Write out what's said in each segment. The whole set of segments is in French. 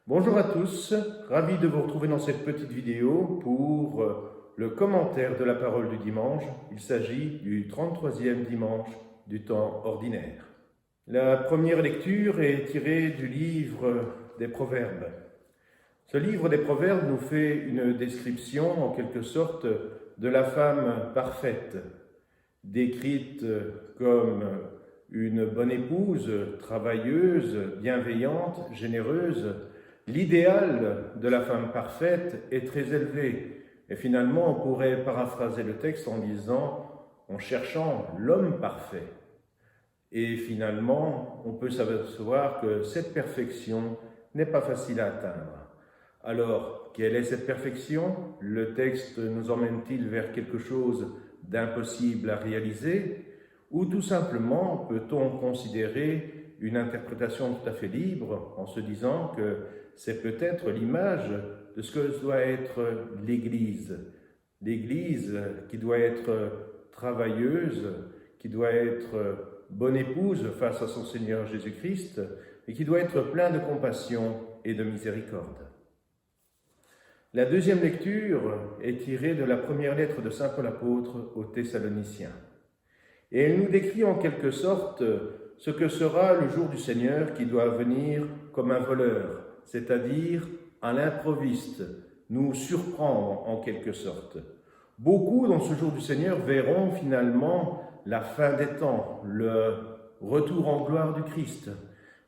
Bonjour à tous, ravi de vous retrouver dans cette petite vidéo pour le commentaire de la parole du dimanche. Il s'agit du 33e dimanche du temps ordinaire. La première lecture est tirée du livre des Proverbes. Ce livre des Proverbes nous fait une description en quelque sorte de la femme parfaite, décrite comme une bonne épouse, travailleuse, bienveillante, généreuse. L'idéal de la femme parfaite est très élevé. Et finalement, on pourrait paraphraser le texte en disant, en cherchant l'homme parfait. Et finalement, on peut s'apercevoir que cette perfection n'est pas facile à atteindre. Alors, quelle est cette perfection? Le texte nous emmène-t-il vers quelque chose d'impossible à réaliser? Ou tout simplement, peut-on considérer une interprétation tout à fait libre en se disant que c'est peut-être l'image de ce que doit être l'Église. L'Église qui doit être travailleuse, qui doit être bonne épouse face à son Seigneur Jésus-Christ et qui doit être plein de compassion et de miséricorde. La deuxième lecture est tirée de la première lettre de Saint Paul apôtre aux Thessaloniciens. Et elle nous décrit en quelque sorte ce que sera le jour du Seigneur qui doit venir comme un voleur, c'est-à-dire à l'improviste, nous surprendre en quelque sorte. Beaucoup dans ce jour du Seigneur verront finalement la fin des temps, le retour en gloire du Christ.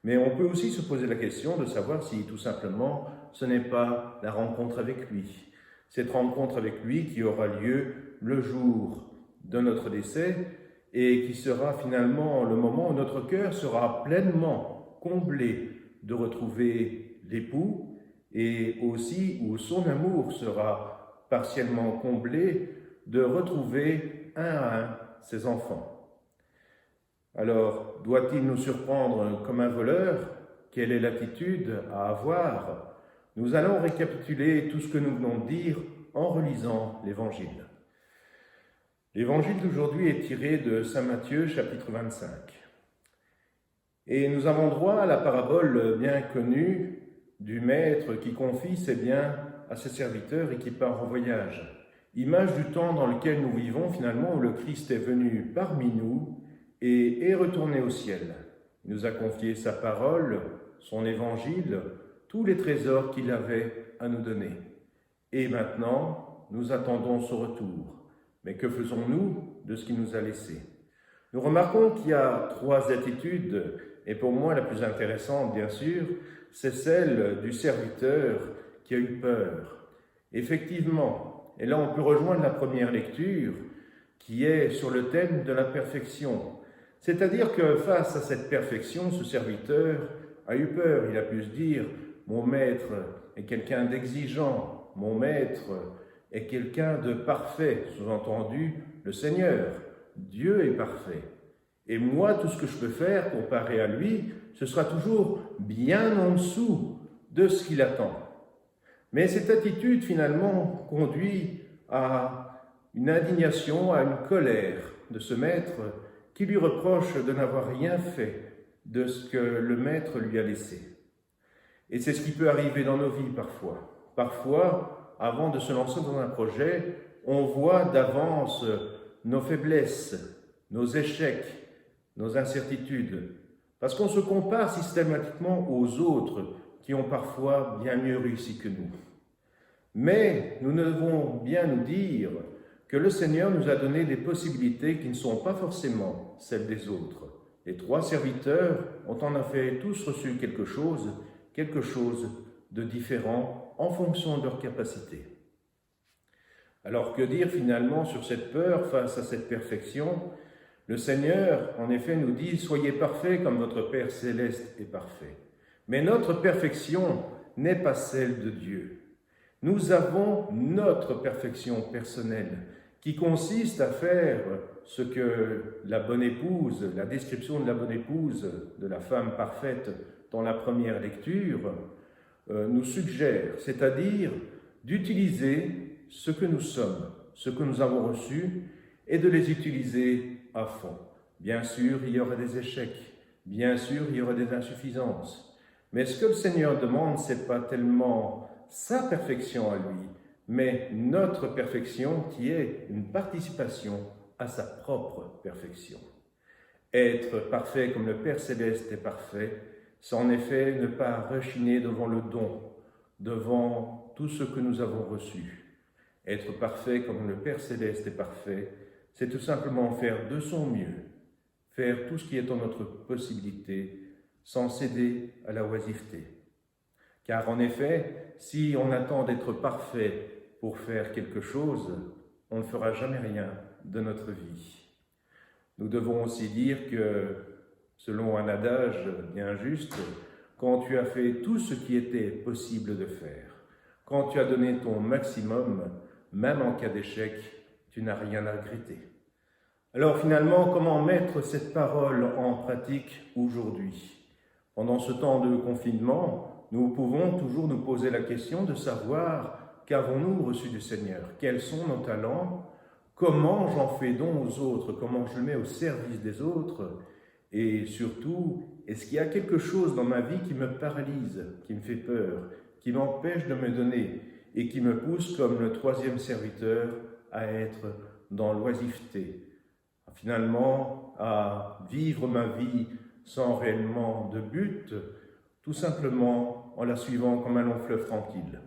Mais on peut aussi se poser la question de savoir si tout simplement ce n'est pas la rencontre avec lui. Cette rencontre avec lui qui aura lieu le jour de notre décès et qui sera finalement le moment où notre cœur sera pleinement comblé de retrouver l'époux et aussi où son amour sera partiellement comblé de retrouver un à un ses enfants. Alors, doit-il nous surprendre comme un voleur? Quelle est l'attitude à avoir? Nous allons récapituler tout ce que nous venons de dire en relisant l'Évangile. L'Évangile d'aujourd'hui est tiré de Saint Matthieu, chapitre 25. Et nous avons droit à la parabole bien connue du maître qui confie ses biens à ses serviteurs et qui part en voyage. Image du temps dans lequel nous vivons finalement, où le Christ est venu parmi nous et est retourné au ciel. Il nous a confié sa parole, son évangile, tous les trésors qu'il avait à nous donner. Et maintenant, nous attendons son retour. Mais que faisons-nous de ce qu'il nous a laissé? Nous remarquons qu'il y a trois attitudes, et pour moi la plus intéressante, bien sûr, c'est celle du serviteur qui a eu peur. Effectivement, et là on peut rejoindre la première lecture, qui est sur le thème de la perfection. C'est-à-dire que face à cette perfection, ce serviteur a eu peur. Il a pu se dire, mon maître est quelqu'un d'exigeant, mon maître est quelqu'un de parfait, sous-entendu, le Seigneur. Dieu est parfait. Et moi, tout ce que je peux faire comparé à lui, ce sera toujours bien en dessous de ce qu'il attend. Mais cette attitude, finalement, conduit à une indignation, à une colère de ce maître qui lui reproche de n'avoir rien fait de ce que le maître lui a laissé. Et c'est ce qui peut arriver dans nos vies parfois. Parfois, avant de se lancer dans un projet, on voit d'avance nos faiblesses, nos échecs, nos incertitudes, parce qu'on se compare systématiquement aux autres qui ont parfois bien mieux réussi que nous. Mais nous devons bien nous dire que le Seigneur nous a donné des possibilités qui ne sont pas forcément celles des autres. Les trois serviteurs ont en effet tous reçu quelque chose de différent en fonction de leurs capacités. Alors que dire finalement sur cette peur face à cette perfection? Le Seigneur, en effet, nous dit « Soyez parfaits comme votre Père céleste est parfait ». Mais notre perfection n'est pas celle de Dieu. Nous avons notre perfection personnelle qui consiste à faire ce que la bonne épouse, la description de la bonne épouse, de la femme parfaite dans la première lecture, nous suggère, c'est-à-dire d'utiliser ce que nous sommes, ce que nous avons reçu, et de les utiliser à fond. Bien sûr, il y aura des échecs, bien sûr, il y aura des insuffisances, Mais ce que le Seigneur demande, ce n'est pas tellement sa perfection à lui, mais notre perfection qui est une participation à sa propre perfection. Être parfait comme le Père Céleste est parfait, c'est en effet ne pas rechigner devant le don, devant tout ce que nous avons reçu. Être parfait comme le Père Céleste est parfait, c'est tout simplement faire de son mieux, faire tout ce qui est en notre possibilité, sans céder à la oisiveté. Car en effet, si on attend d'être parfait pour faire quelque chose, on ne fera jamais rien de notre vie. Nous devons aussi dire que, selon un adage bien juste, quand tu as fait tout ce qui était possible de faire, quand tu as donné ton maximum, même en cas d'échec, tu n'as rien à regretter. Alors finalement, comment mettre cette parole en pratique aujourd'hui? Pendant ce temps de confinement, nous pouvons toujours nous poser la question de savoir qu'avons-nous reçu du Seigneur? Quels sont nos talents? Comment j'en fais don aux autres? Comment je le mets au service des autres? Et surtout, est-ce qu'il y a quelque chose dans ma vie qui me paralyse, qui me fait peur, qui m'empêche de me donner et qui me pousse, comme le troisième serviteur, à être dans l'oisiveté, finalement à vivre ma vie sans réellement de but, tout simplement en la suivant comme un long fleuve tranquille?